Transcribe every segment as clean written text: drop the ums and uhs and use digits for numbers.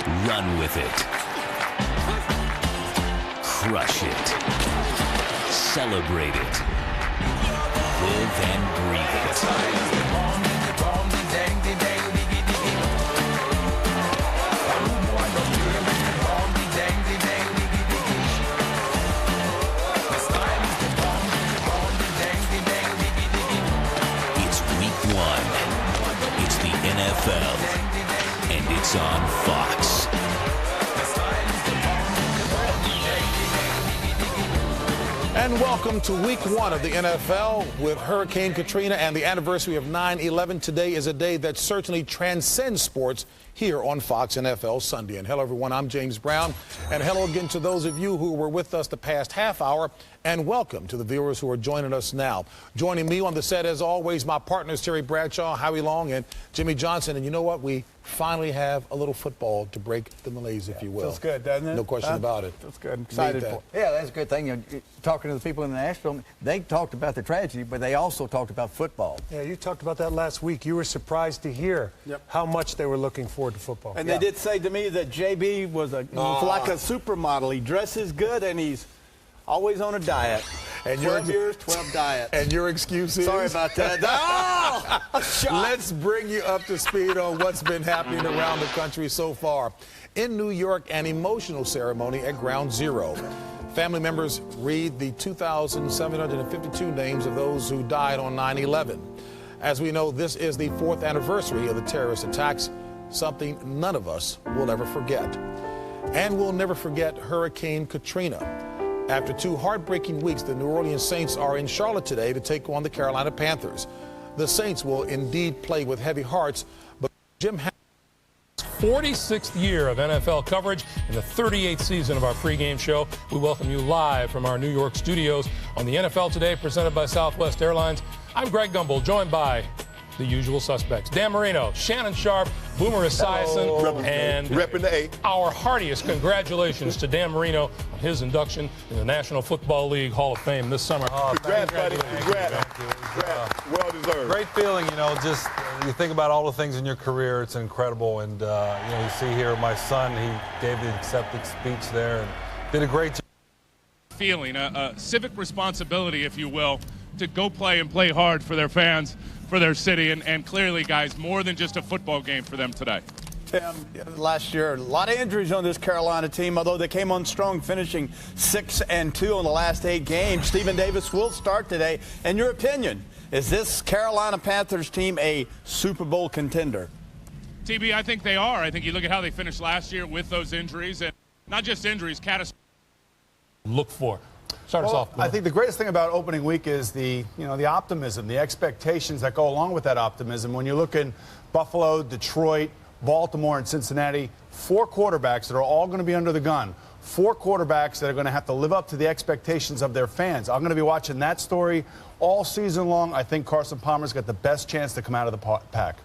Run with it. Crush it. Celebrate it. Live and breathe it. It's week 1. It's the NFL. And it's on Fox. And welcome to week 1 of the NFL with Hurricane Katrina and the anniversary of 9/11. Today is a day that certainly transcends sports here on Fox NFL Sunday. And hello, everyone. I'm James Brown. And hello again to those of you who were with us the past half hour. And welcome to the viewers who are joining us now. Joining me on the set, as always, my partners, Terry Bradshaw, Howie Long, and Jimmy Johnson. And you know what? We finally have a little football to break the malaise, if you will. Feels good, doesn't it? No question about it. Feels good. I'm excited for it. Yeah, that's a good thing. You're talking to the people in Nashville, they talked about the tragedy, but they also talked about football. Yeah, you talked about that last week. You were surprised to hear how much they were looking forward to football. And they did say to me that JB was like a supermodel. He dresses good, and he's always on a diet. And 12 years, 12 diet. And your excuse is? Sorry about that. A shot. Let's bring you up to speed on what's been happening around the country so far. In New York, an emotional ceremony at Ground Zero. Family members read the 2,752 names of those who died on 9/11. As we know, this is the 4th anniversary of the terrorist attacks, something none of us will ever forget. And we'll never forget Hurricane Katrina. After 2 heartbreaking weeks, the New Orleans Saints are in Charlotte today to take on the Carolina Panthers. The Saints will indeed play with heavy hearts, but Jim 46th year of NFL coverage in the 38th season of our pregame show. We welcome you live from our New York studios on the NFL Today, presented by Southwest Airlines. I'm Greg Gumbel, joined by the usual suspects: Dan Marino, Shannon Sharp, Boomer Esiason, and repping the A. Our heartiest congratulations to Dan Marino on his induction in the National Football League Hall of Fame this summer. Congrats, buddy. Congrats. Well deserved. Great feeling, just you think about all the things in your career. It's incredible. And, you see here my son, he gave the acceptance speech there and did a great job. Feeling a civic responsibility, if you will, to go play and play hard for their fans, for their city, and clearly, guys, more than just a football game for them today. Tim, last year, a lot of injuries on this Carolina team, although they came on strong, finishing 6-2 on the last 8 games. Stephen Davis will start today. In your opinion, is this Carolina Panthers team a Super Bowl contender? TB, I think they are. I think you look at how they finished last year with those injuries, and not just injuries, catastrophic. Look for. Start us off. I think the greatest thing about opening week is the optimism, the expectations that go along with that optimism. When you look in Buffalo, Detroit, Baltimore, and Cincinnati, 4 quarterbacks that are all going to be under the gun. 4 quarterbacks that are going to have to live up to the expectations of their fans. I'm going to be watching that story all season long. I think Carson Palmer's got the best chance to come out of the pack.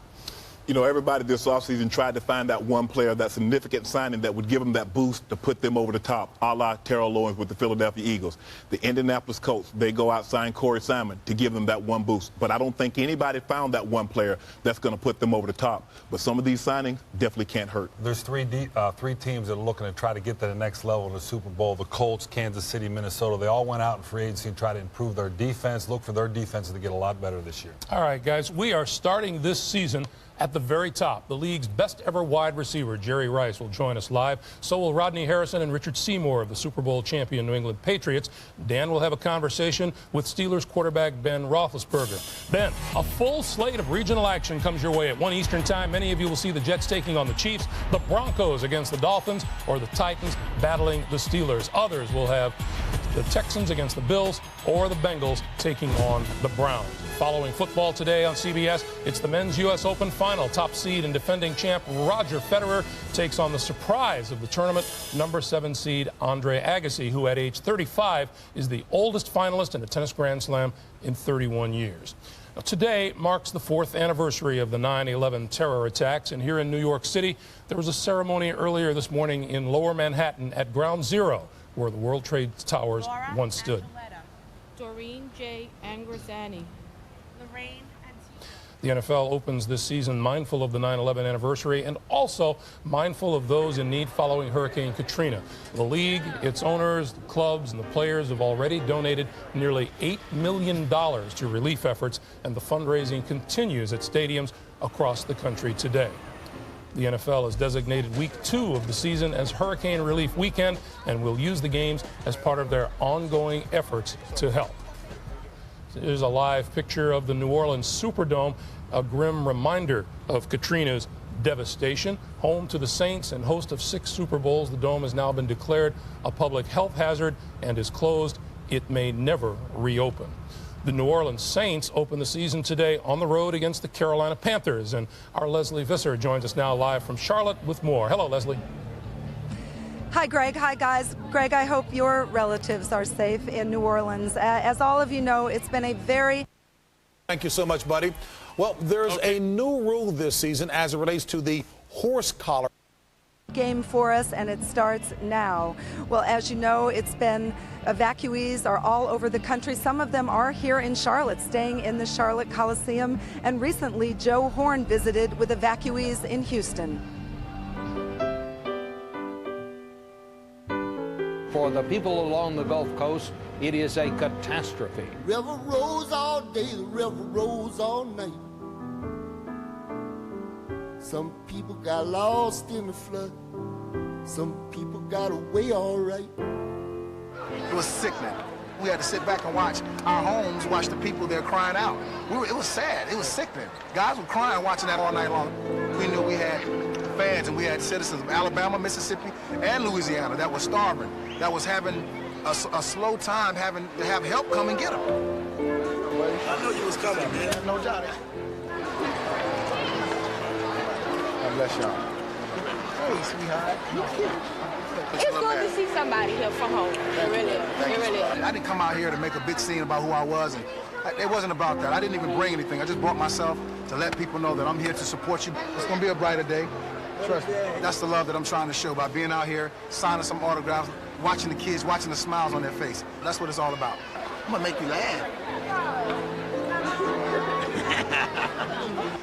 Everybody this offseason tried to find that one player, that significant signing that would give them that boost to put them over the top, a la Terrell Owens with the Philadelphia Eagles. The Indianapolis Colts, they go out, sign Corey Simon to give them that one boost. But I don't think anybody found that one player that's going to put them over the top. But some of these signings definitely can't hurt. There's three teams that are looking to try to get to the next level in the Super Bowl. The Colts, Kansas City, Minnesota. They all went out in free agency and tried to improve their defense, look for their defenses to get a lot better this year. All right, guys, we are starting this season at the very top. The league's best ever wide receiver, Jerry Rice, will join us live. So will Rodney Harrison and Richard Seymour of the Super Bowl champion New England Patriots. Dan will have a conversation with Steelers quarterback Ben Roethlisberger. Ben, a full slate of regional action comes your way at 1 Eastern time. Many of you will see the Jets taking on the Chiefs, the Broncos against the Dolphins, or the Titans battling the Steelers. Others will have the Texans against the Bills or the Bengals taking on the Browns. Following football today on CBS, it's the Men's U.S. Open final. Top seed and defending champ Roger Federer takes on the surprise of the tournament, number 7 seed Andre Agassi, who at age 35 is the oldest finalist in a tennis Grand Slam in 31 years. Now, today marks the 4th anniversary of the 9/11 terror attacks, and here in New York City, there was a ceremony earlier this morning in Lower Manhattan at Ground Zero, where the World Trade Towers once stood. Doreen J. Angrisani. The NFL opens this season mindful of the 9/11 anniversary and also mindful of those in need following Hurricane Katrina. The league, its owners, the clubs, and the players have already donated nearly $8 million to relief efforts, and the fundraising continues at stadiums across the country today. The NFL has designated Week 2 of the season as Hurricane Relief Weekend and will use the games as part of their ongoing efforts to help. Here's a live picture of the New Orleans Superdome, a grim reminder of Katrina's devastation. Home to the Saints and host of 6 Super Bowls, the Dome has now been declared a public health hazard and is closed. It may never reopen. The New Orleans Saints open the season today on the road against the Carolina Panthers. And our Leslie Visser joins us now live from Charlotte with more. Hello, Leslie. Hi, Greg. Hi, guys. Greg, I hope your relatives are safe in New Orleans. As all of you know, it's been a very... Thank you so much, buddy. Well, there's a new rule this season as it relates to the horse collar game for us, and it starts now. Well, as you know, it's been evacuees are all over the country. Some of them are here in Charlotte, staying in the Charlotte Coliseum. And recently, Joe Horn visited with evacuees in Houston. For the people along the Gulf Coast, it is a catastrophe. River rolls all day, the river rolls all night. Some people got lost in the flood. Some people got away all right. It was sickening. We had to sit back and watch our homes, watch the people there crying out. It was sad. It was sickening. Guys were crying watching that all night long. We knew we had fans and we had citizens of Alabama, Mississippi, and Louisiana that were starving, that was having a slow time having to have help come and get them. I knew you was coming, man. No doubt. God bless y'all. Hey, sweetheart. You cute. It's good to see somebody here from home. It really is. I didn't come out here to make a big scene about who I was, and it wasn't about that. I didn't even bring anything. I just brought myself to let people know that I'm here to support you. It's going to be a brighter day. Trust me. That's the love that I'm trying to show by being out here, signing some autographs, watching the kids, watching the smiles on their face. That's what it's all about. I'm going to make you laugh.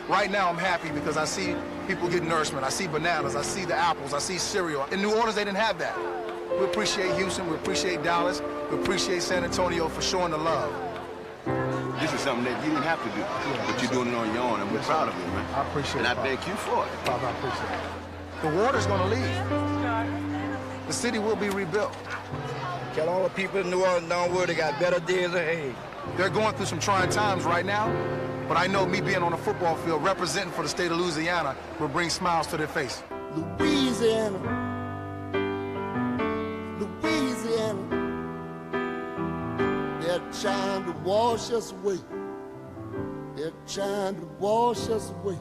Right now, I'm happy because I see people get nourishment. I see bananas. I see the apples. I see cereal. In New Orleans, they didn't have that. We appreciate Houston. We appreciate Dallas. We appreciate San Antonio for showing the love. This is something that you didn't have to do, but you're doing it on your own, and we're proud of you, man. I appreciate it. And I thank you for it. Bob, I appreciate it. The water's going to leave. The city will be rebuilt. Tell all the people in New Orleans, don't worry, they got better days ahead. They're going through some trying times right now, but I know me being on a football field representing for the state of Louisiana will bring smiles to their face. Louisiana, they're trying to wash us away. They're trying to wash us away.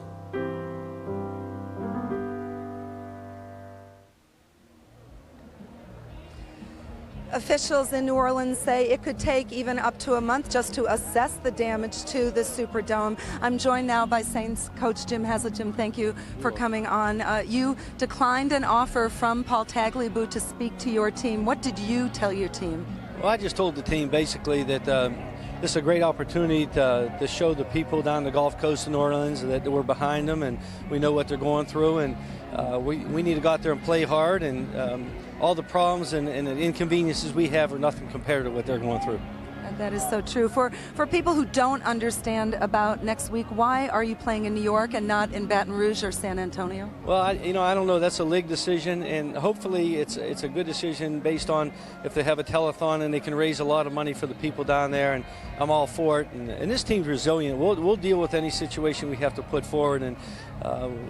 Officials in New Orleans say it could take even up to a month just to assess the damage to the Superdome. I'm joined now by Saints coach Jim Haslett. Jim, thank you for coming on. You declined an offer from Paul Tagliabue to speak to your team. What did you tell your team? Well, I just told the team basically that this is a great opportunity to show the people down the Gulf Coast of New Orleans that we're behind them and we know what they're going through, and we need to go out there and play hard, and all the problems and the inconveniences we have are nothing compared to what they're going through. That is so true. For people who don't understand about next week, why are you playing in New York and not in Baton Rouge or San Antonio? Well, I don't know. That's a league decision, and hopefully it's a good decision based on if they have a telethon and they can raise a lot of money for the people down there, and I'm all for it. And this team's resilient. We'll deal with any situation we have to put forward, and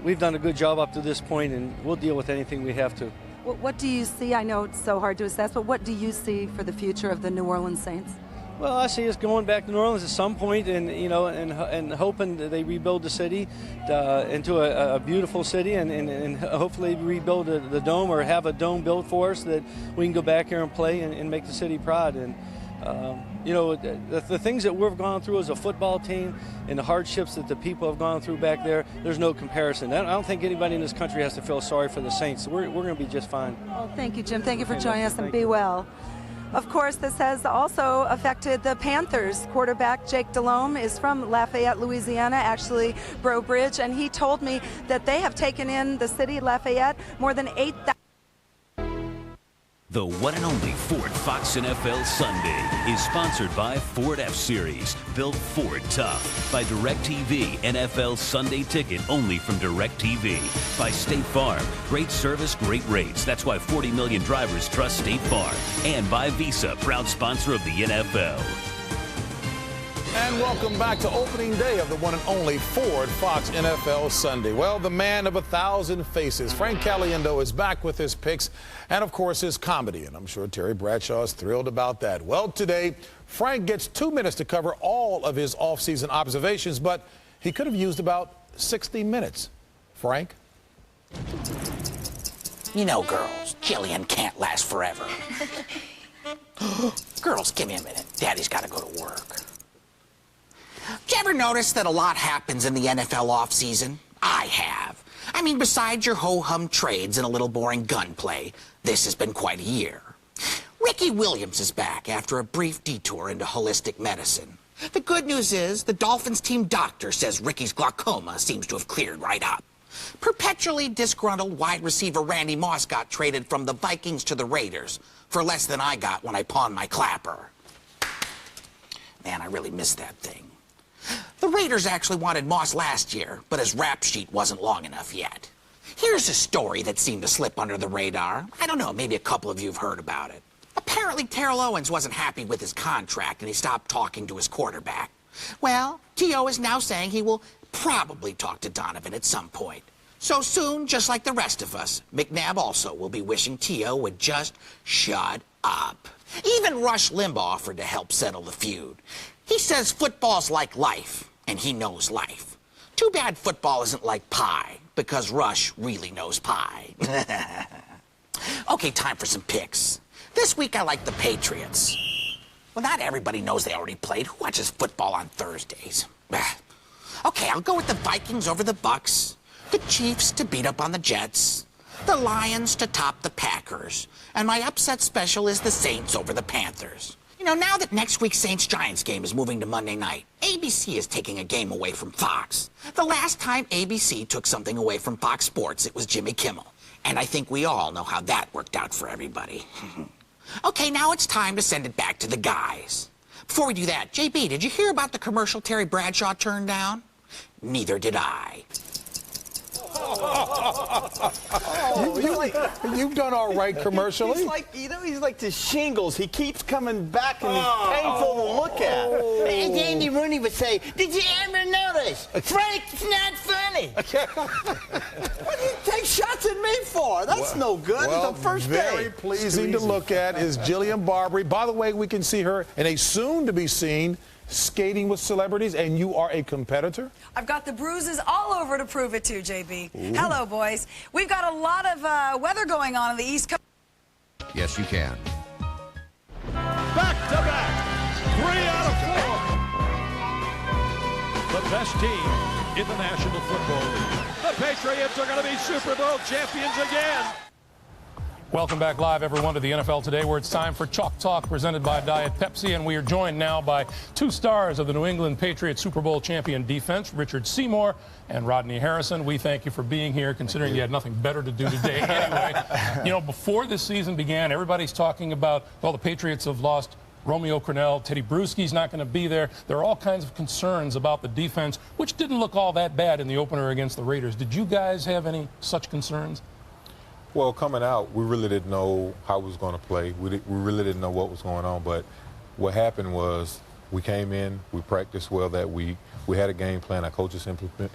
we've done a good job up to this point, and we'll deal with anything we have to. What do you see? I know it's so hard to assess, but what do you see for the future of the New Orleans Saints? Well, I see us going back to New Orleans at some point, and hoping that they rebuild the city into a beautiful city, and hopefully rebuild the dome or have a dome built for us that we can go back here and play and make the city proud. And the things that we've gone through as a football team and the hardships that the people have gone through back there, there's no comparison. I don't think anybody in this country has to feel sorry for the Saints. We're going to be just fine. Well, thank you, Jim. Thank you for joining us, and be well. Of course, this has also affected the Panthers. Quarterback Jake Delhomme is from Lafayette, Louisiana, actually Breaux Bridge, and he told me that they have taken in the city, Lafayette, more than 8,000. The one and only Ford Fox NFL Sunday is sponsored by Ford F-Series, built Ford tough. By DirecTV, NFL Sunday ticket only from DirecTV. By State Farm, great service, great rates. That's why 40 million drivers trust State Farm. And by Visa, proud sponsor of the NFL. And welcome back to opening day of the one and only Ford Fox NFL Sunday. Well, the man of 1,000 faces, Frank Caliendo, is back with his picks and, of course, his comedy. And I'm sure Terry Bradshaw is thrilled about that. Well, today, Frank gets 2 minutes to cover all of his offseason observations, but he could have used about 60 minutes. Frank? You know, girls, Jillian can't last forever. Girls, give me a minute. Daddy's got to go to work. Do you ever notice that a lot happens in the NFL offseason? I have. I mean, besides your ho-hum trades and a little boring gunplay, this has been quite a year. Ricky Williams is back after a brief detour into holistic medicine. The good news is the Dolphins team doctor says Ricky's glaucoma seems to have cleared right up. Perpetually disgruntled wide receiver Randy Moss got traded from the Vikings to the Raiders for less than I got when I pawned my clapper. Man, I really missed that thing. The Raiders actually wanted Moss last year, but his rap sheet wasn't long enough yet. Here's a story that seemed to slip under the radar. I don't know, maybe a couple of you have heard about it. Apparently, Terrell Owens wasn't happy with his contract, and he stopped talking to his quarterback. Well, T.O. is now saying he will probably talk to Donovan at some point. So soon, just like the rest of us, McNabb also will be wishing T.O. would just shut up. Even Rush Limbaugh offered to help settle the feud. He says football's like life, and he knows life. Too bad football isn't like pie, because Rush really knows pie. Okay, time for some picks. This week I like the Patriots. Well, not everybody knows they already played. Who watches football on Thursdays? Okay, I'll go with the Vikings over the Bucks, the Chiefs to beat up on the Jets, the Lions to top the Packers, and my upset special is the Saints over the Panthers. You know, now that next week's Saints-Giants game is moving to Monday night, ABC is taking a game away from Fox. The last time ABC took something away from Fox Sports, it was Jimmy Kimmel. And I think we all know how that worked out for everybody. Okay, now it's time to send it back to the guys. Before we do that, JB, did you hear about the commercial Terry Bradshaw turned down? Neither did I. You've done all right commercially. He's like, you know, he's like the shingles. He keeps coming back and he's painful to look at. As Andy Rooney would say, did you ever notice? Frank's not funny. What do you take shots at me for? That's no good. Well, it's the first very day. pleasing to look at is Jillian Barberie. By the way, we can see her in a soon-to-be-seen skating with celebrities, and you are a competitor? I've got the bruises all over to prove it to, JB. Ooh. Hello, boys. We've got a lot of weather going on the East Coast. Yes, you can. Back-to-back. 3 out of 4. The best team in the National Football League. The Patriots are going to be Super Bowl champions again. Welcome back live, everyone, to the NFL Today, where it's time for Chalk Talk, presented by Diet Pepsi. And we are joined now by 2 stars of the New England Patriots Super Bowl champion defense, Richard Seymour and Rodney Harrison. We thank you for being here, considering you had nothing better to do today anyway. You know, before this season began, everybody's talking about, well, the Patriots have lost Romeo Crennel, Teddy Bruschi's not going to be there. There are all kinds of concerns about the defense, which didn't look all that bad in the opener against the Raiders. Did you guys have any such concerns? Well, coming out, we really didn't know how we was going to play. We really didn't know what was going on. But what happened was we came in, we practiced well that week. We had a game plan. Our coaches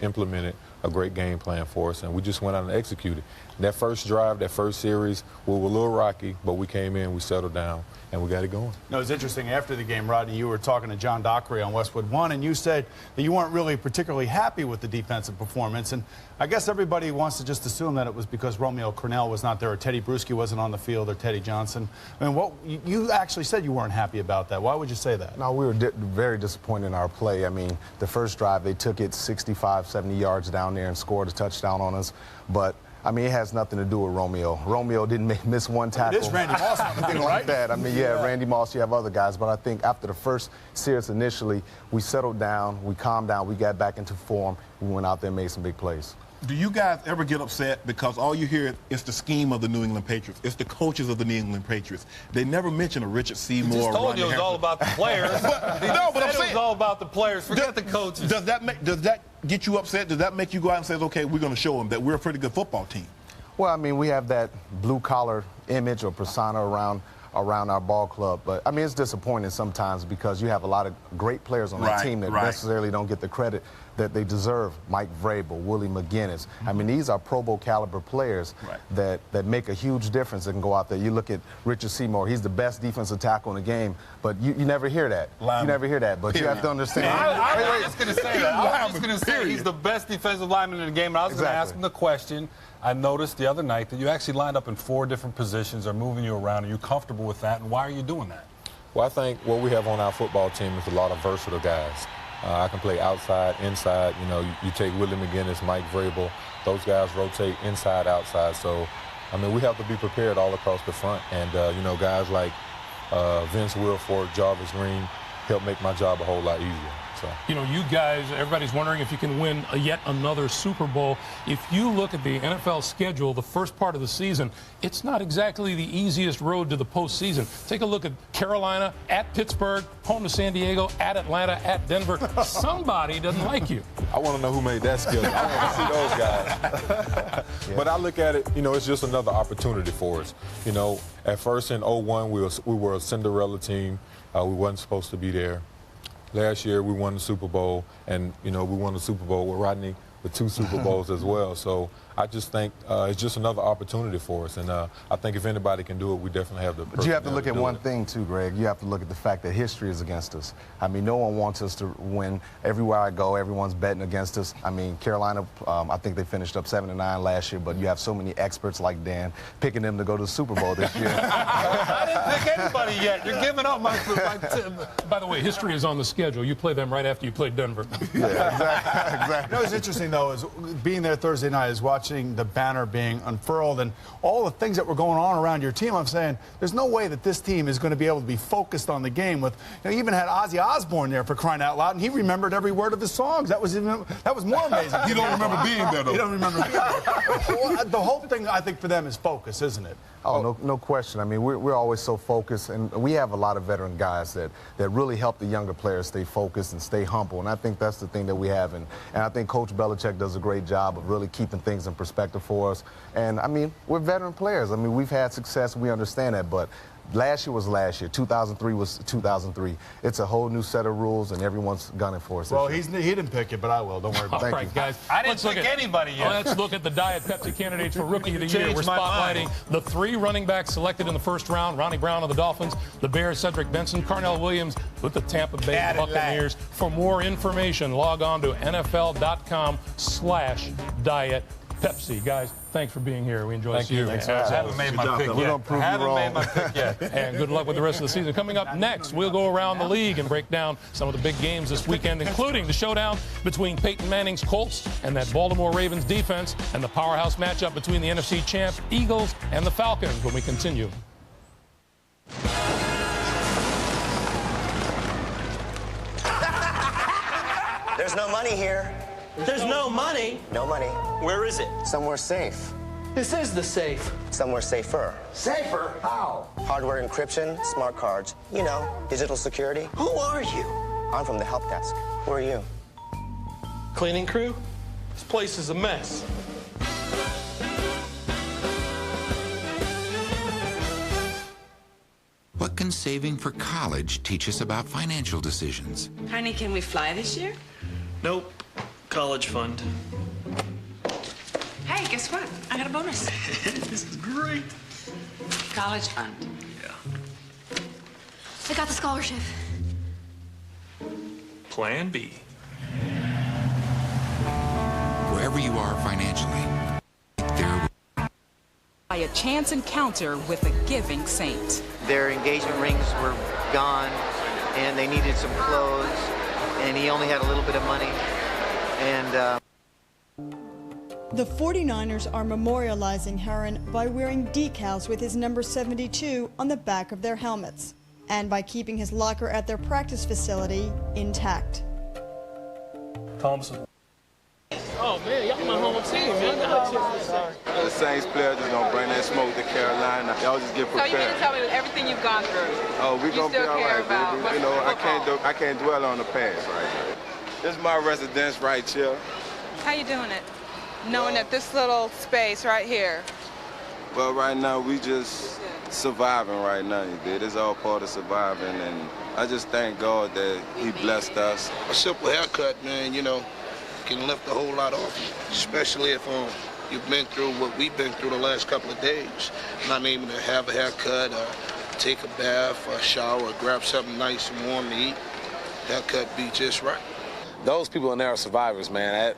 implemented a great game plan for us, and we just went out and executed. That first drive, that first series, we were a little rocky, but we came in, we settled down, and we got it going. No, it's interesting. After the game, Rodney, you were talking to John Dockery on Westwood One, and you said that you weren't really particularly happy with the defensive performance. And I guess everybody wants to just assume that it was because Romeo Crennel was not there, or Teddy Bruschi wasn't on the field, or Teddy Johnson. I mean, what you actually said you weren't happy about that. Why would you say that? No, we were very disappointed in our play. I mean, the first drive, they took it 65, 70 yards down there and scored a touchdown on us. But I mean, it has nothing to do with Romeo. Romeo didn't miss one tackle. It is Randy Moss, Thing like that. I mean, yeah, Randy Moss, you have other guys, but I think after the first series initially, we settled down, we calmed down, we got back into form, we went out there and made some big plays. Do you guys ever get upset because all you hear is the scheme of the New England Patriots? It's the coaches of the New England Patriots. They never mention a Richard Seymour. He just told Rodney you it was all about the players. No, but I'm saying it was all about the players. Forget the coaches. Does that get you upset? Does that make you go out and say, okay, we're going to show them that we're a pretty good football team? Well, I mean, we have that blue-collar image or persona around our ball club. But, I mean, it's disappointing sometimes because you have a lot of great players on that team that necessarily don't get the credit that they deserve. Mike Vrabel, Willie McGinnis. I mean, these are Pro Bowl caliber players that make a huge difference and can go out there. You look at Richard Seymour. He's the best defensive tackle in the game, but you never hear that. You never hear that, but you have to understand. I was just going to say that. I was just going to say he's the best defensive lineman in the game, and I was going to ask him the question. I noticed the other night that you actually lined up in 4 different positions. They're moving you around. Are you comfortable with that, and why are you doing that? Well, I think what we have on our football team is a lot of versatile guys. I can play outside, inside. You know, you take Willie McGinnis, Mike Vrabel. Those guys rotate inside, outside. So, I mean, we have to be prepared all across the front. And, you know, guys like Vince Wilfork, Jarvis Green help make my job a whole lot easier. So. You know, you guys, everybody's wondering if you can win yet another Super Bowl. If you look at the NFL schedule, the first part of the season, it's not exactly the easiest road to the postseason. Take a look at Carolina, at Pittsburgh, home to San Diego, at Atlanta, at Denver. Somebody doesn't like you. I want to know who made that schedule. I want to see those guys. But I look at it, you know, it's just another opportunity for us. You know, at first in 01, we were a Cinderella team. We wasn't supposed to be there. Last year, we won the Super Bowl, and, you know, we won the Super Bowl with Rodney with 2 Super Bowls as well. So I just think it's just another opportunity for us. And I think if anybody can do it, we definitely have the. But you have to look at one thing, too, Greg. You have to look at the fact that history is against us. I mean, no one wants us to win. Everywhere I go, everyone's betting against us. I mean, Carolina, I think they finished up 7-9 last year, but you have so many experts like Dan picking them to go to the Super Bowl this year. I didn't pick anybody yet. You're giving up my By the way, history is on the schedule. You play them right after you play Denver. Yeah, exactly. You know what's interesting, though, is being there Thursday night is watching the banner being unfurled and all the things that were going on around your team. I'm saying there's no way that this team is going to be able to be focused on the game. With, you know, you even had Ozzy Osbourne there for crying out loud, and he remembered every word of his songs. That was more amazing. You don't remember being there, though. You don't remember being there. Well, the whole thing, I think, for them is focus, isn't it? Oh, no question. I mean, we're always so focused, and we have a lot of veteran guys that really help the younger players stay focused and stay humble, and I think that's the thing that we have. And I think Coach Belichick does a great job of really keeping things in perspective for us. And, I mean, we're veteran players. I mean, we've had success. We understand that, but last year was last year. 2003 was 2003. It's a whole new set of rules, and everyone's gunning for us. Well, he didn't pick it, but I will. Don't worry about it. All right, guys. I didn't pick anybody yet. Let's look at the Diet Pepsi candidates for Rookie of the Year. We're spotlighting the 3 running backs selected in the first round. Ronnie Brown of the Dolphins, the Bears, Cedric Benson, Carnell Williams with the Tampa Bay Buccaneers. For more information, log on to NFL.com/Diet Pepsi. Guys, thanks for being here. We enjoy seeing you. Thanks. I haven't made my pick yet. And good luck with the rest of the season. Coming up next, we'll go around the league and break down some of the big games this weekend, including the showdown between Peyton Manning's Colts and that Baltimore Ravens defense, and the powerhouse matchup between the NFC champ Eagles and the Falcons when we continue. There's no money here. There's no money? No money. Where is it? Somewhere safe. This is the safe. Somewhere safer. Safer? How? Hardware encryption, smart cards. You know, digital security. Who are you? I'm from the help desk. Who are you? Cleaning crew? This place is a mess. What can saving for college teach us about financial decisions? Honey, can we fly this year? Nope. College fund. Hey, guess what? I got a bonus. This is great. College fund. Yeah. I got the scholarship. Plan B. Wherever you are financially, there by a chance encounter with a giving saint. Their engagement rings were gone, and they needed some clothes, and he only had a little bit of money. And The 49ers are memorializing Herron by wearing decals with his number 72 on the back of their helmets and by keeping his locker at their practice facility intact. Thompson. Oh, man, y'all my home team, man. The Saints players just gonna bring that smoke to Carolina. Y'all just get prepared. So you mean to tell me with everything you've gone through, oh, we gonna be all right, baby. You know, football? I can't dwell on the past right now. This is my residence right here. How you doing it? Knowing that this little space right here. Well, right now we just surviving right now. You did. It's all part of surviving, and I just thank God that He blessed us. A simple haircut, man, you know, can lift a whole lot off you, especially if you've been through what we've been through the last couple of days. Not able to have a haircut, or take a bath, or shower, or grab something nice and warm to eat. Haircut be just right. Those people in there are survivors, man.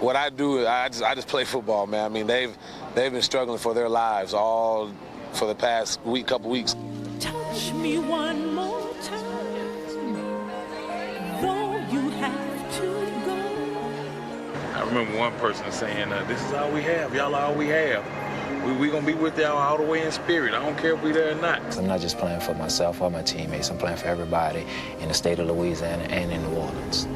What I do, I just play football, man. I mean, they've been struggling for their lives all for the past couple weeks. Touch me one more time, though you have to go. I remember one person saying, this is all we have. Y'all are all we have. We gonna be with y'all all the way in spirit. I don't care if we there or not. I'm not just playing for myself or my teammates. I'm playing for everybody in the state of Louisiana and in New Orleans.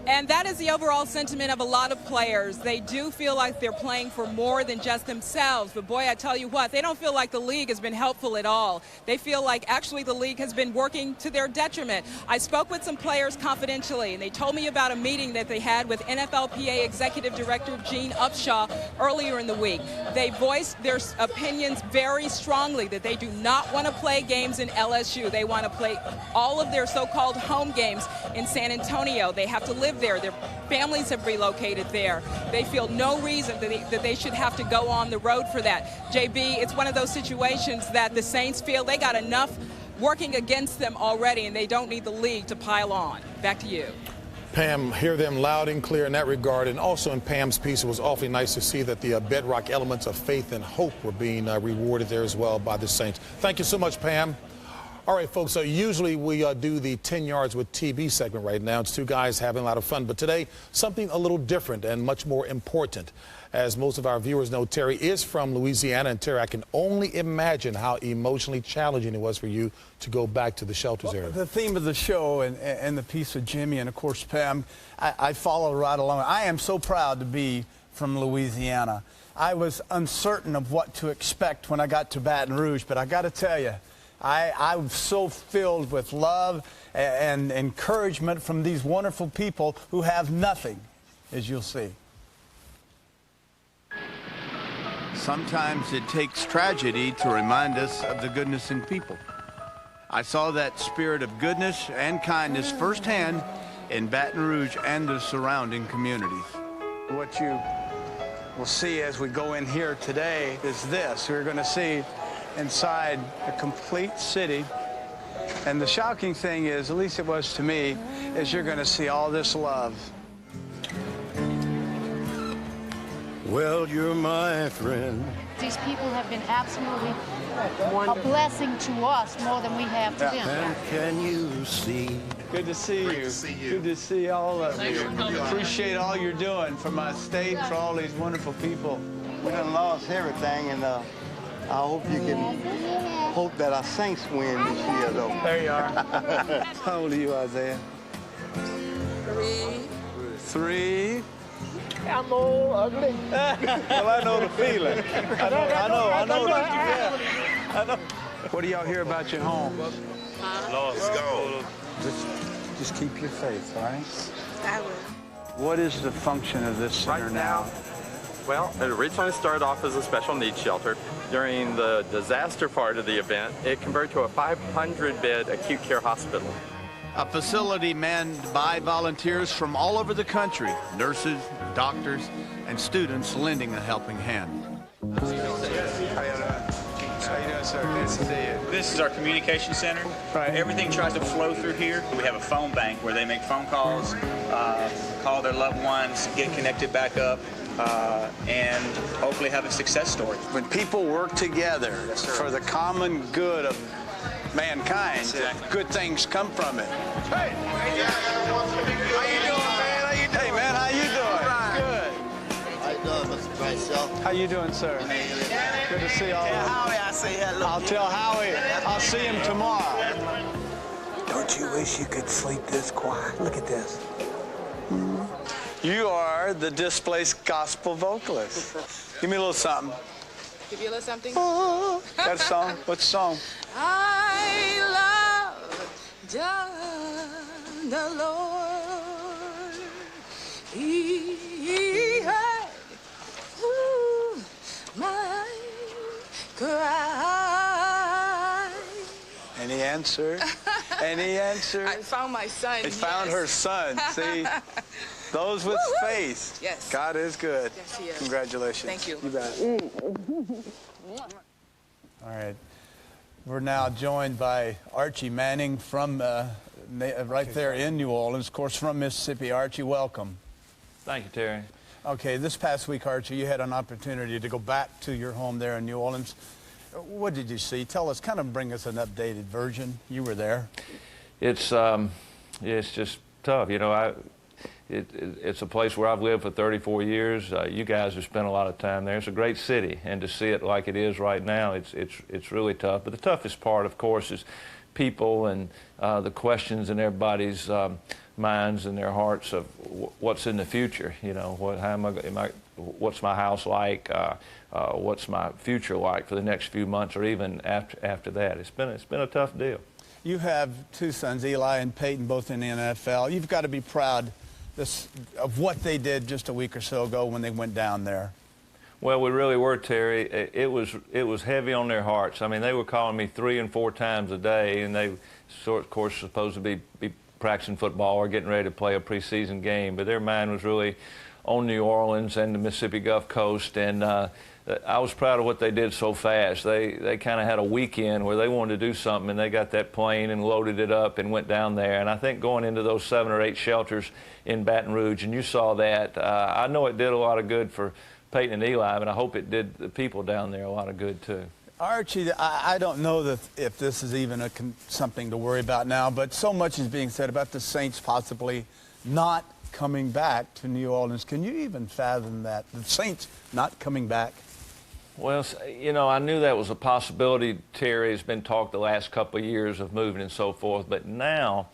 And that is the overall sentiment of a lot of players. They do feel like they're playing for more than just themselves. But boy, I tell you what, they don't feel like the league has been helpful at all. They feel like actually the league has been working to their detriment. I spoke with some players confidentially, and they told me about a meeting that they had with NFLPA Executive Director Gene Upshaw earlier in the week. They voiced their opinions very strongly that they do not want to play games in LSU. They want to play all of their so-called home games in San Antonio. They have to live there. Their families have relocated there. They feel no reason that they should have to go on the road for that. JB, it's one of those situations that the Saints feel they got enough working against them already, and they don't need the league to pile on. Back to you. Pam, hear them loud and clear in that regard. And also in Pam's piece, it was awfully nice to see that the bedrock elements of faith and hope were being rewarded there as well by the Saints. Thank you so much, Pam. All right, folks, so usually we do the 10 yards with TB segment right now. It's two guys having a lot of fun. But today, something a little different and much more important. As most of our viewers know, Terry is from Louisiana. And Terry, I can only imagine how emotionally challenging it was for you to go back to the shelters area. The theme of the show and the piece with Jimmy and, of course, Pam, I follow right along. I am so proud to be from Louisiana. I was uncertain of what to expect when I got to Baton Rouge, but I got to tell you, I'm so filled with love and encouragement from these wonderful people who have nothing, as you'll see. Sometimes it takes tragedy to remind us of the goodness in people. I saw that spirit of goodness and kindness firsthand in Baton Rouge and the surrounding communities. What you will see as we go in here today is this. We're going to see inside a complete city. And the shocking thing is, at least it was to me, is you're going to see all this love. Well, you're my friend. These people have been absolutely a blessing to us more than we have to them. And can you see? Good to see you. Good to see all of you. Appreciate all you're doing for my state, for all these wonderful people. We done lost everything, and I hope you can hope that our Saints win this year, though. There you are. How old are you, Isaiah? 3. I'm old, ugly. Well, I know the feeling. I know. I know. What do y'all hear about your home? Lost. It's gone. Just keep your faith, all right? I will. What is the function of this center now? Well, it originally started off as a special needs shelter. During the disaster part of the event, it converted to a 500-bed acute care hospital. A facility manned by volunteers from all over the country, nurses, doctors, and students lending a helping hand. How you doing, sir? Good to see you. This is our communication center. Right. Everything tries to flow through here. We have a phone bank where they make phone calls, call their loved ones, get connected back up, and hopefully have a success story. When people work together for the common good of mankind, Exactly. Good things come from it. Hey! How you doing, man? How you doing? Hey, man, how you doing? myself. How you doing, sir? Good to see all of you. Howie, I say hello. I'll tell Howie. I'll see him tomorrow. Don't you wish you could sleep this quiet? Look at this. You are the displaced gospel vocalist. Give me a little something. Give you a little something? Got a song? What's the song? I love the Lord. He heard my cry. And he answered. And he answered. I found my son. He found her son. See? Those with faith. Yes. God is good. Yes, he is. Congratulations. Thank you. You bet. All right. We're now joined by Archie Manning from right there in New Orleans, of course, from Mississippi. Archie, welcome. Thank you, Terry. Okay, this past week, Archie, you had an opportunity to go back to your home there in New Orleans. What did you see? Tell us, kind of bring us an updated version. You were there. It's just tough. You know, it's a place where I've lived for 34 years. You guys have spent a lot of time there. It's a great city, and to see it like it is right now, it's really tough. But the toughest part, of course, is people and the questions in everybody's minds and their hearts of what's in the future. You know, what's my house like? What's my future like for the next few months, or even after that? It's been a tough deal. You have two sons, Eli and Peyton, both in the NFL. You've got to be proud of what they did just a week or so ago when they went down there. Well, we really were, Terry. It was heavy on their hearts. I mean, they were calling me 3 and 4 times a day, and they, of course, supposed to be practicing football or getting ready to play a preseason game. But their mind was really on New Orleans and the Mississippi Gulf Coast, and I was proud of what they did so fast. They kind of had a weekend where they wanted to do something, and they got that plane and loaded it up and went down there. And I think going into those 7 or 8 shelters in Baton Rouge, and you saw that, I know it did a lot of good for Peyton and Eli, but I hope it did the people down there a lot of good too. Archie, I don't know if this is even something to worry about now, but so much is being said about the Saints possibly not coming back to New Orleans. Can you even fathom that? The Saints not coming back? Well, you know, I knew that was a possibility, Terry. It's been talked the last couple of years of moving and so forth. But now,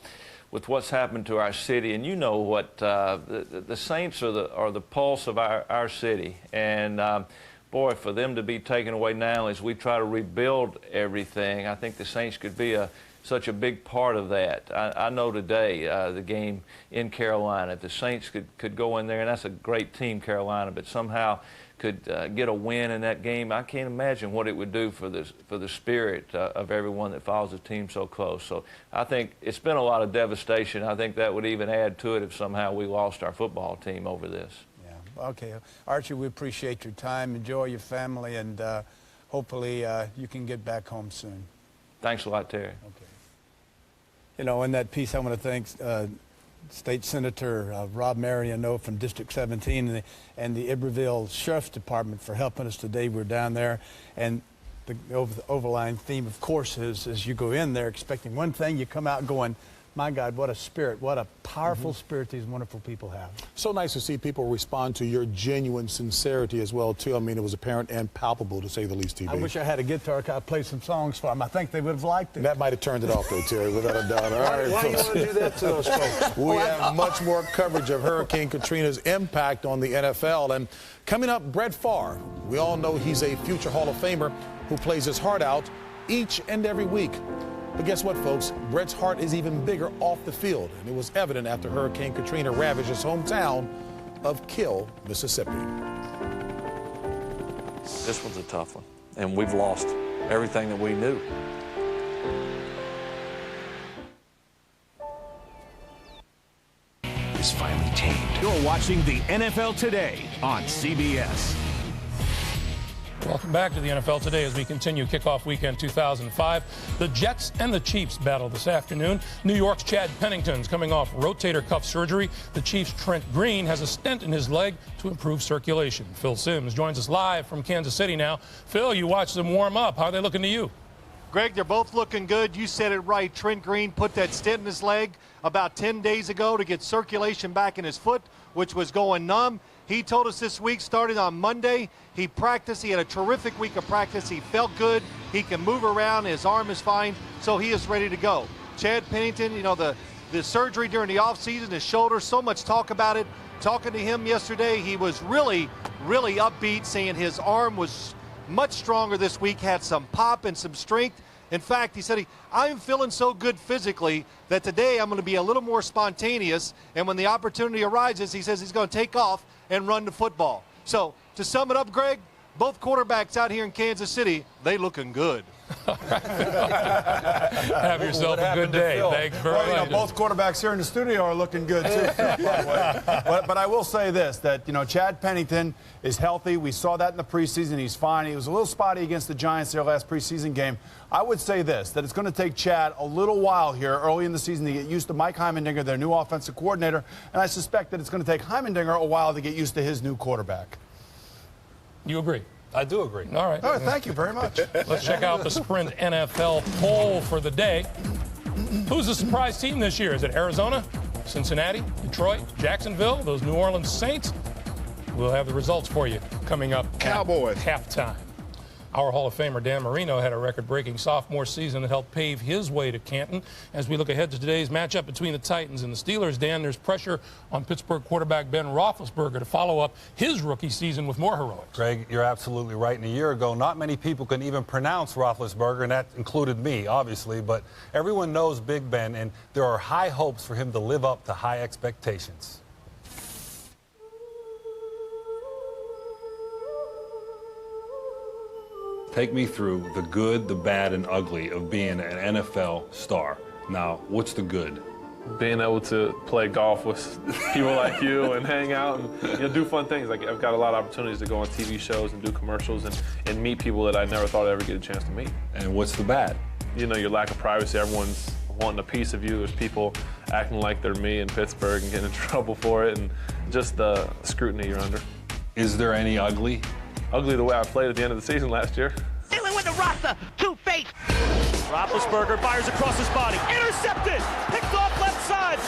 with what's happened to our city, and you know what, the Saints are the pulse of our city. And, boy, for them to be taken away now as we try to rebuild everything, I think the Saints could be such a big part of that. I know today, the game in Carolina, if the Saints could go in there, and that's a great team, Carolina, but somehow could get a win in that game, I can't imagine what it would do for the spirit of everyone that follows the team so close. So I think it's been a lot of devastation. I think that would even add to it if somehow we lost our football team over this. Yeah. Okay. Archie, we appreciate your time. Enjoy your family, and hopefully you can get back home soon. Thanks a lot, Terry. Okay. You know, in that piece, I want to thank State Senator Rob Mariano from District 17 and the Iberville Sheriff's Department for helping us today. We're down there, and the overlying theme, of course, is as you go in there expecting one thing, you come out going, my God, what a spirit, what a powerful spirit these wonderful people have. So nice to see people respond to your genuine sincerity as well, too. I mean, it was apparent and palpable, to say the least, TB. I wish I had a guitar. I could play some songs for them. I think they would have liked it. That might have turned it off, though, Terry, without a doubt. All right, why do you want to do that to those folks? We have much more coverage of Hurricane Katrina's impact on the NFL. And coming up, Brett Favre. We all know he's a future Hall of Famer who plays his heart out each and every week. But guess what, folks? Brett's heart is even bigger off the field, and it was evident after Hurricane Katrina ravaged his hometown of Kill, Mississippi. This one's a tough one, and we've lost everything that we knew. Is finally tamed. You're watching the NFL Today on CBS. Welcome back to the NFL Today as we continue kickoff weekend 2005. The Jets and the Chiefs battle this afternoon. New York's Chad Pennington's coming off rotator cuff surgery. The Chiefs' Trent Green has a stent in his leg to improve circulation. Phil Simms joins us live from Kansas City now. Phil, you watched them warm up. How are they looking to you? Greg, they're both looking good. You said it right. Trent Green put that stent in his leg about 10 days ago to get circulation back in his foot, which was going numb. He told us this week, starting on Monday, he practiced. He had a terrific week of practice. He felt good. He can move around. His arm is fine, so he is ready to go. Chad Pennington, you know, the surgery during the offseason, his shoulder, so much talk about it. Talking to him yesterday, he was really, really upbeat, saying his arm was much stronger this week, had some pop and some strength. In fact, he said, I'm feeling so good physically that today I'm going to be a little more spontaneous, and when the opportunity arises, he says he's going to take off and run the football. So, to sum it up, Greg, both quarterbacks out here in Kansas City, they looking good. Have yourself a good day. Thanks very much. You know, both quarterbacks here in the studio are looking good, too, by the way. But I will say this, that, you know, Chad Pennington is healthy. We saw that in the preseason. He's fine. He was a little spotty against the Giants their last preseason game. I would say this, that it's going to take Chad a little while here early in the season to get used to Mike Heimendinger, their new offensive coordinator, and I suspect that it's going to take Heimendinger a while to get used to his new quarterback. You agree? I do agree. All right. All right, thank you very much. Let's check out the Sprint NFL poll for the day. Who's the surprise team this year? Is it Arizona, Cincinnati, Detroit, Jacksonville, those New Orleans Saints? We'll have the results for you coming up Cowboys at halftime. Our Hall of Famer Dan Marino had a record-breaking sophomore season that helped pave his way to Canton. As we look ahead to today's matchup between the Titans and the Steelers, Dan, there's pressure on Pittsburgh quarterback Ben Roethlisberger to follow up his rookie season with more heroics. Greg, you're absolutely right. And a year ago, not many people can even pronounce Roethlisberger, and that included me, obviously. But everyone knows Big Ben, and there are high hopes for him to live up to high expectations. Take me through the good, the bad, and ugly of being an NFL star. Now, what's the good? Being able to play golf with people like you and hang out and do fun things. Like, I've got a lot of opportunities to go on TV shows and do commercials and meet people that I never thought I'd ever get a chance to meet. And what's the bad? You know, your lack of privacy. Everyone's wanting a piece of you. There's people acting like they're me in Pittsburgh and getting in trouble for it, and just the scrutiny you're under. Is there any ugly? Ugly the way I played at the end of the season last year. Dealing with the Rasta, two-faced. Roethlisberger fires across his body. Intercepted. Picked off left side.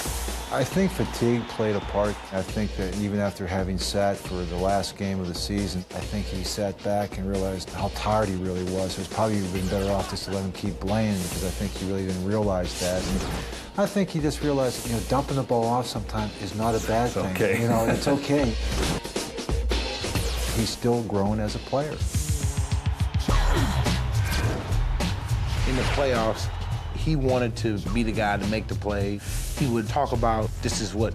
I think fatigue played a part. I think that even after having sat for the last game of the season, I think he sat back and realized how tired he really was. It was probably been better off just to let him keep playing, because I think he really didn't realize that. And I think he just realized, you know, dumping the ball off sometimes is not a bad thing. Okay. You know, it's okay. He's still growing as a player. In the playoffs, he wanted to be the guy to make the play. He would talk about this is what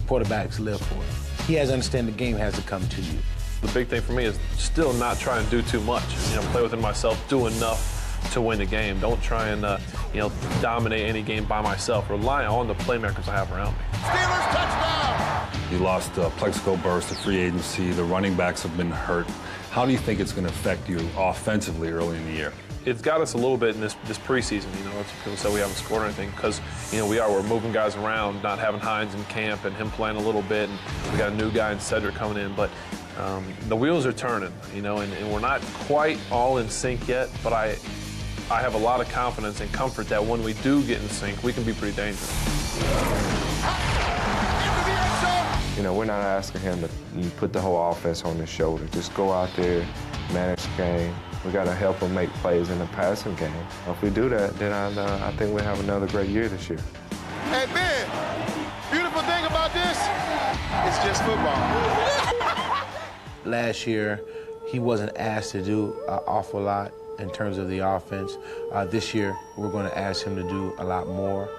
quarterbacks live for. He has to understand the game has to come to you. The big thing for me is still not trying to do too much. You know, play within myself, do enough to win the game. Don't try and dominate any game by myself. Rely on the playmakers I have around me. Steelers touchdown! You lost Plexico Burress to free agency. The running backs have been hurt. How do you think it's going to affect you offensively early in the year? It's got us a little bit in this preseason. You know, people say we haven't scored anything because, you know, we're moving guys around, not having Hines in camp and him playing a little bit, and we got a new guy in Cedric coming in. But the wheels are turning, you know, and we're not quite all in sync yet. But I have a lot of confidence and comfort that when we do get in sync, we can be pretty dangerous. You know, we're not asking him to put the whole offense on his shoulder. Just go out there, manage the game. We got to help him make plays in the passing game. If we do that, then I think we'll have another great year this year. Hey, Ben, beautiful thing about this, it's just football. Last year, he wasn't asked to do an awful lot in terms of the offense. This year, we're going to ask him to do a lot more.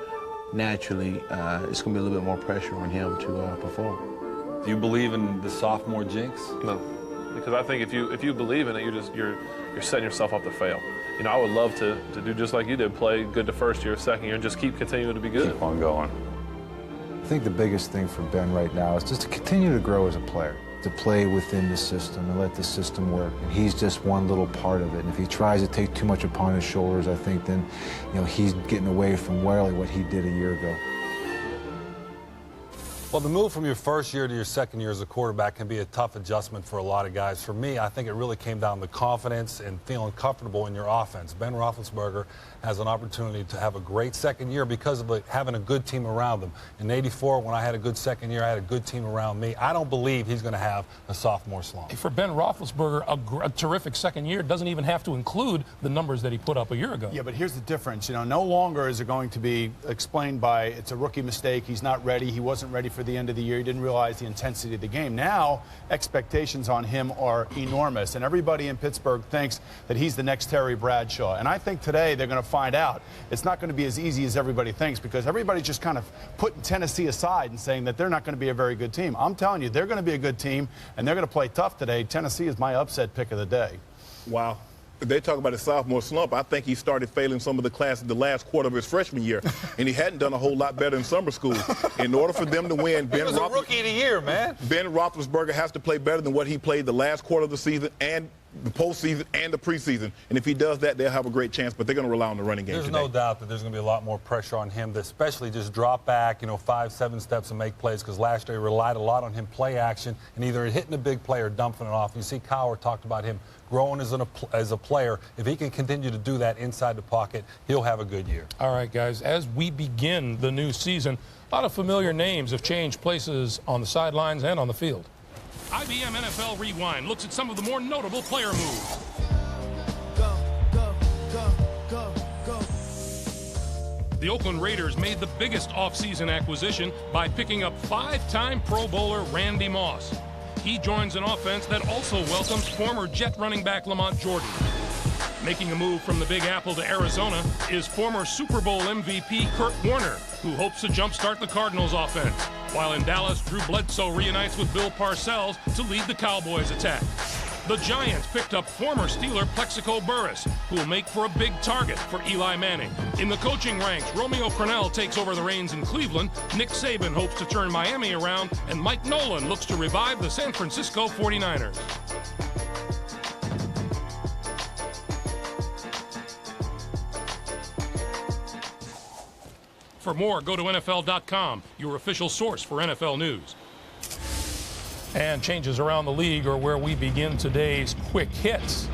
Naturally, it's going to be a little bit more pressure on him to perform. Do you believe in the sophomore jinx? No, because I think if you believe in it, you're setting yourself up to fail. You know, I would love to do just like you did, play good the first year, second year, and just keep continuing to be good. Keep on going. I think the biggest thing for Ben right now is just to continue to grow as a player, to play within the system and let the system work. And he's just one little part of it. And if he tries to take too much upon his shoulders, I think then, you know, he's getting away from really what he did a year ago. Well, the move from your first year to your second year as a quarterback can be a tough adjustment for a lot of guys. For me, I think it really came down to confidence and feeling comfortable in your offense. Ben Roethlisberger has an opportunity to have a great second year because of having a good team around him. In '84, when I had a good second year, I had a good team around me. I don't believe he's going to have a sophomore slump. For Ben Roethlisberger, a terrific second year doesn't even have to include the numbers that he put up a year ago. Yeah, but here's the difference. You know, no longer is it going to be explained by it's a rookie mistake, he's not ready, he wasn't ready for the end of the year, he didn't realize the intensity of the game. Now, expectations on him are enormous, and everybody in Pittsburgh thinks that he's the next Terry Bradshaw. And I think today they're going to find out it's not going to be as easy as everybody thinks, because everybody's just kind of putting Tennessee aside and saying that they're not going to be a very good team. I'm telling you, they're going to be a good team, and they're going to play tough today. Tennessee is my upset pick of the day. Wow. They talk about a sophomore slump. I think he started failing some of the classes the last quarter of his freshman year, and he hadn't done a whole lot better in summer school. In order for them to win, he was a rookie of the year, man. Ben Roethlisberger has to play better than what he played the last quarter of the season and the postseason and the preseason. And if he does that, they'll have a great chance, but they're going to rely on the running game today. There's no doubt that there's going to be a lot more pressure on him, especially just drop back, 5-7 steps and make plays, because last year he relied a lot on him play action and either hitting a big play or dumping it off. You see Cowher talked about him growing as a player. If he can continue to do that inside the pocket, he'll have a good year. All right, guys, as we begin the new season, a lot of familiar names have changed places on the sidelines and on the field. IBM NFL Rewind looks at some of the more notable player moves. The Oakland Raiders made the biggest offseason acquisition by picking up 5-time Pro Bowler Randy Moss. He joins an offense that also welcomes former Jet running back Lamont Jordan. Making a move from the Big Apple to Arizona is former Super Bowl MVP Kurt Warner, who hopes to jumpstart the Cardinals offense. While in Dallas, Drew Bledsoe reunites with Bill Parcells to lead the Cowboys attack. The Giants picked up former Steeler Plexico Burress, who will make for a big target for Eli Manning. In the coaching ranks, Romeo Crennel takes over the reins in Cleveland, Nick Saban hopes to turn Miami around, and Mike Nolan looks to revive the San Francisco 49ers. For more, go to NFL.com, your official source for NFL news. And changes around the league are where we begin today's quick hits.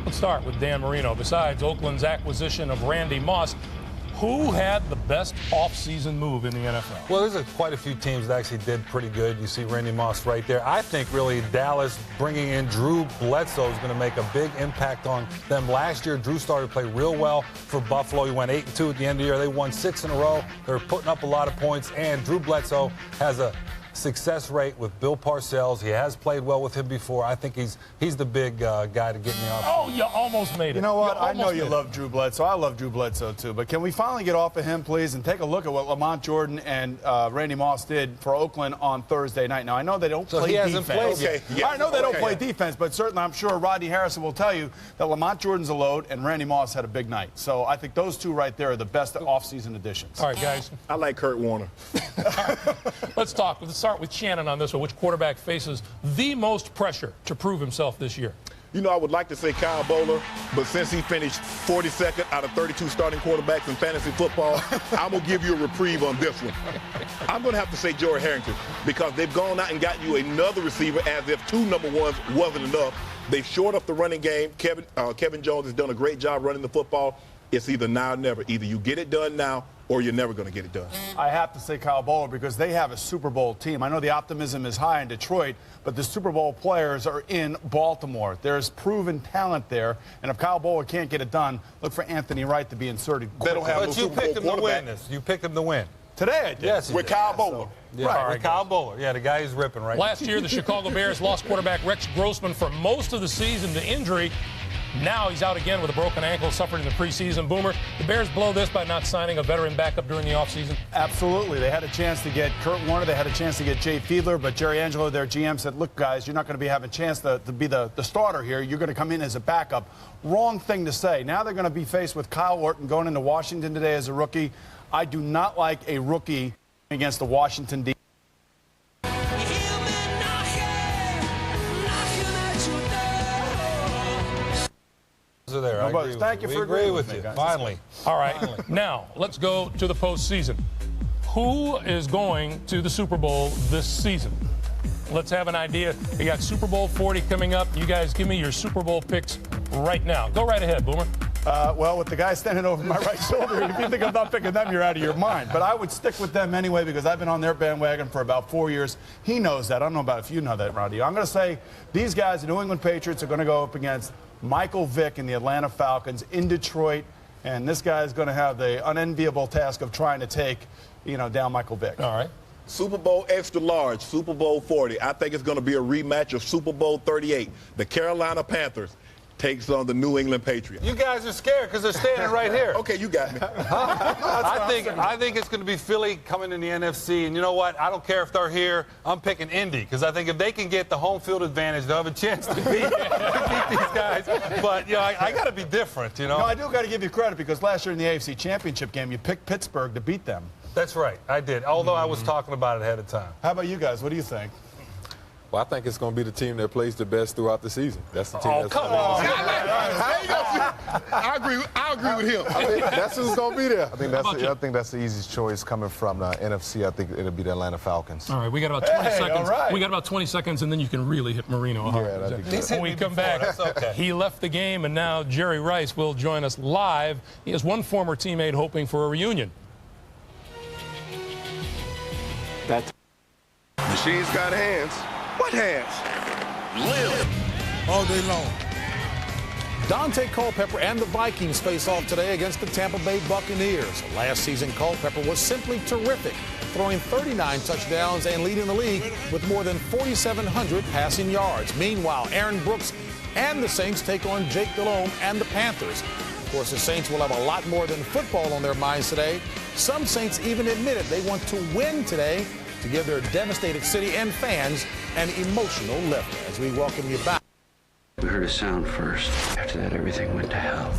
Let's start with Dan Marino. Besides Oakland's acquisition of Randy Moss, who had the best offseason move in the NFL? Well, there's quite a few teams that actually did pretty good. You see Randy Moss right there. I think really Dallas bringing in Drew Bledsoe is going to make a big impact on them. Last year, Drew started to play real well for Buffalo. He went 8-2 at the end of the year. They won 6 in a row. They were putting up a lot of points, and Drew Bledsoe has a success rate with Bill Parcells. He has played well with him before. I think he's the big guy to get me off. Oh, you almost made it. You know what? I know you love Drew Bledsoe. I love Drew Bledsoe, too. But can we finally get off of him, please, and take a look at what Lamont Jordan and Randy Moss did for Oakland on Thursday night? Now, I know they don't play he hasn't defense. played yet. Okay. Yeah. I know they don't play defense, but certainly I'm sure Rodney Harrison will tell you that Lamont Jordan's a load and Randy Moss had a big night. So I think those two right there are the best offseason additions. All right, guys. I like Kurt Warner. Let's talk. Let's start with Shannon on this one. Which quarterback faces the most pressure to prove himself this year? You know, I would like to say Kyle Bowler, but since he finished 42nd out of 32 starting quarterbacks in fantasy football, I'm going to give you a reprieve on this one. I'm going to have to say Joey Harrington, because they've gone out and got you another receiver as if 2 number ones wasn't enough. They've shored up the running game. Kevin Jones has done a great job running the football. It's either now or never. Either you get it done now or you're never going to get it done. I have to say Kyle Bowler, because they have a Super Bowl team. I know the optimism is high in Detroit, but the Super Bowl players are in Baltimore. There's proven talent there, and if Kyle Bowler can't get it done, look for Anthony Wright to be inserted. They don't have but you picked him to win this. You picked him to win. Today I did. Yes, with Kyle Bowler. Yeah, right, with Kyle Bowler. Yeah, the guy who's ripping right Last year, the Chicago Bears lost quarterback Rex Grossman for most of the season to injury. Now he's out again with a broken ankle suffered in the preseason. Boomer, the Bears blow this by not signing a veteran backup during the offseason? Absolutely. They had a chance to get Kurt Warner. They had a chance to get Jay Fiedler, but Jerry Angelo, their GM, said, look, guys, you're not going to have a chance to be the starter here. You're going to come in as a backup. Wrong thing to say. Now they're going to be faced with Kyle Orton going into Washington today as a rookie. I do not like a rookie against the Washington defense. There. Thank you for agreeing with you. me, guys. Finally. All right. Now, let's go to the postseason. Who is going to the Super Bowl this season? Let's have an idea. You got Super Bowl 40 coming up. You guys give me your Super Bowl picks right now. Go right ahead, Boomer. Well, with the guy standing over my right shoulder, if you think I'm not picking them, you're out of your mind. But I would stick with them anyway because I've been on their bandwagon for about 4 years. He knows that. I don't know about if you know that, Roddy. I'm going to say these guys, the New England Patriots, are going to go up against Michael Vick and the Atlanta Falcons in Detroit. And this guy is going to have the unenviable task of trying to take, down Michael Vick. All right. Super Bowl extra large, Super Bowl 40. I think it's going to be a rematch of Super Bowl 38. The Carolina Panthers takes on the New England Patriots. You guys are scared because they're standing right here. Okay, you got me. I think it's going to be Philly coming in the NFC, and you know what? I don't care if they're here. I'm picking Indy because I think if they can get the home field advantage, they'll have a chance to beat these guys. But I got to be different. No, I do got to give you credit because last year in the AFC Championship game, you picked Pittsburgh to beat them. That's right, I did. Although I was talking about it ahead of time. How about you guys? What do you think? Well, I think it's going to be the team that plays the best throughout the season. That's the team that's come on. I agree with him. I think that's who's going to be there. I think that's the easiest choice coming from the NFC. I think it'll be the Atlanta Falcons. All right, we got about 20 seconds. Right. We got about 20 seconds, and then you can really hit Marino hard. When we come back, he left the game, and now Jerry Rice will join us live. He has one former teammate hoping for a reunion. Machine's got hands. What hands? All day long. Dante Culpepper and the Vikings face off today against the Tampa Bay Buccaneers. Last season, Culpepper was simply terrific, throwing 39 touchdowns and leading the league with more than 4,700 passing yards. Meanwhile, Aaron Brooks and the Saints take on Jake Delhomme and the Panthers. Of course, the Saints will have a lot more than football on their minds today. Some Saints even admitted they want to win today to give their devastated city and fans an emotional lift. As we welcome you back. We heard a sound first. After that, everything went to hell.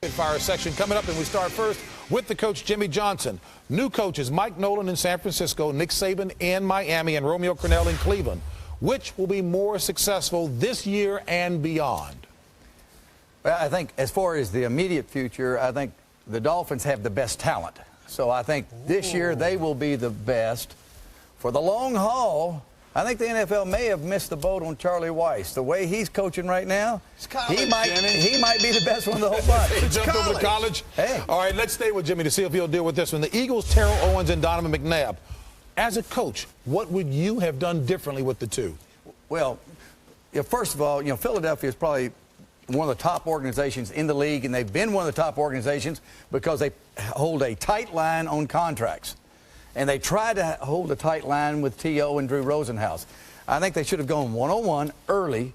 Fire section coming up, and we start first with the coach Jimmy Johnson. New coaches Mike Nolan in San Francisco, Nick Saban in Miami, and Romeo Crennel in Cleveland. Which will be more successful this year and beyond? Well, I think as far as the immediate future, I think the Dolphins have the best talent. So I think this year they will be the best. For the long haul, I think the NFL may have missed the boat on Charlie Weiss. The way he's coaching right now, he might be the best one of the whole bunch. He jumped over to college. Hey. All right, let's stay with Jimmy to see if he'll deal with this one. The Eagles, Terrell Owens and Donovan McNabb. As a coach, what would you have done differently with the two? Well, first of all, Philadelphia is probably one of the top organizations in the league, and they've been one of the top organizations because they hold a tight line on contracts. And they try to hold a tight line with T.O. and Drew Rosenhaus. I think they should have gone one-on-one early,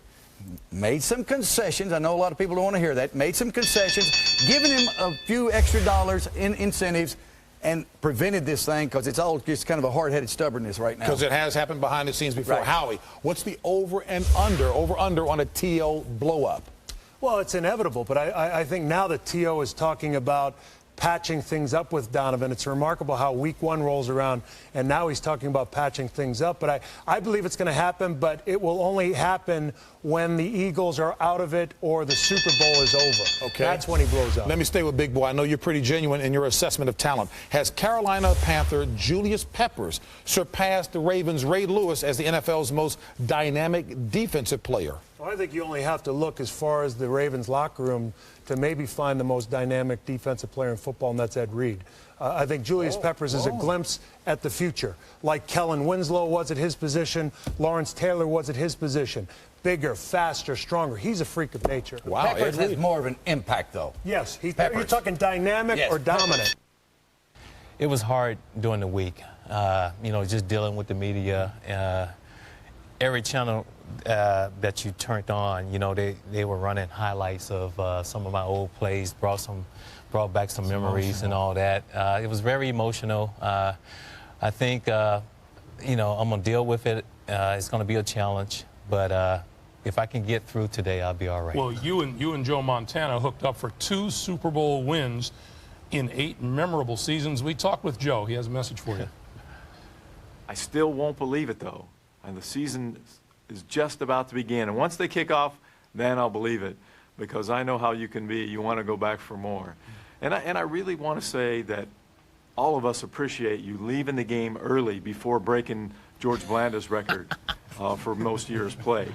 made some concessions. I know a lot of people don't want to hear that. Made some concessions, given him a few extra dollars in incentives, and prevented this thing because it's all just kind of a hard-headed stubbornness right now. Because it has happened behind the scenes before. Right. Howie, what's the over and under on a T.O. blow-up? Well, it's inevitable, but I think now that T.O. is talking about patching things up with Donovan, it's remarkable how week one rolls around, and now he's talking about patching things up. But I believe it's going to happen, but it will only happen when the Eagles are out of it or the Super Bowl is over. Okay. That's when he blows up. Let me stay with Big Boy. I know you're pretty genuine in your assessment of talent. Has Carolina Panther Julius Peppers surpassed the Ravens' Ray Lewis as the NFL's most dynamic defensive player? Well, I think you only have to look as far as the Ravens locker room to maybe find the most dynamic defensive player in football, and that's Ed Reed. I think Julius Peppers is a glimpse at the future, like Kellen Winslow was at his position, Lawrence Taylor was at his position. Bigger, faster, stronger. He's a freak of nature. Wow, Peppers has more of an impact, though. Yes, you're talking dynamic or dominant. It was hard during the week, just dealing with the media. Every channel that you turned on, they were running highlights of some of my old plays, brought back some memories and all that. It was very emotional. I think, I'm going to deal with it. It's going to be a challenge, but if I can get through today, I'll be all right. Well, you and Joe Montana hooked up for 2 Super Bowl wins in 8 memorable seasons. We talked with Joe. He has a message for you. I still won't believe it, though. And the season is just about to begin. And once they kick off, then I'll believe it, because I know how you can be. You want to go back for more. And I really want to say that all of us appreciate you leaving the game early before breaking George Blanda's record for most years played.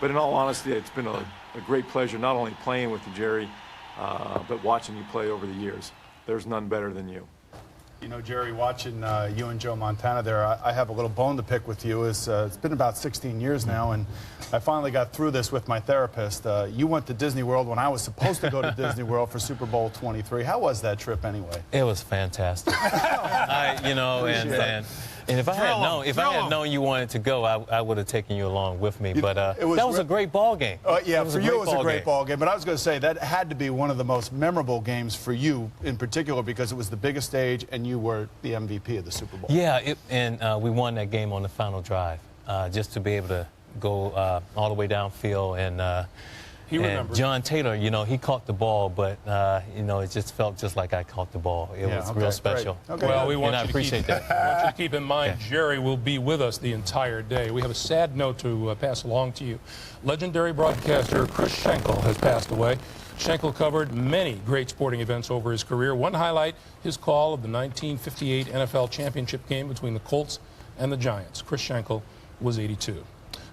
But in all honesty, it's been a great pleasure not only playing with you, Jerry, but watching you play over the years. There's none better than you. You know, Jerry, watching you and Joe Montana there, I have a little bone to pick with you. It's been about 16 years now, and I finally got through this with my therapist. You went to Disney World when I was supposed to go to Disney World for Super Bowl 23. How was that trip anyway? It was fantastic. And if I had known you wanted to go, I would have taken you along with me. But that was a great ball game. Yeah, for you it was a great ball game. But I was going to say that had to be one of the most memorable games for you in particular because it was the biggest stage and you were the MVP of the Super Bowl. Yeah, and we won that game on the final drive. Just to be able to go all the way downfield and John Taylor, he caught the ball, but, it just felt just like I caught the ball. It was real special. Okay. Well, we want I appreciate that. I want you to keep in mind, Jerry will be with us the entire day. We have a sad note to pass along to you. Legendary broadcaster Chris Schenkel has passed away. Schenkel covered many great sporting events over his career. One highlight, his call of the 1958 NFL championship game between the Colts and the Giants. Chris Schenkel was 82.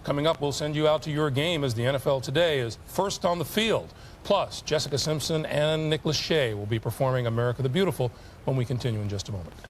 Coming up, we'll send you out to your game as the NFL Today is first on the field. Plus, Jessica Simpson and Nick Lachey will be performing America the Beautiful when we continue in just a moment.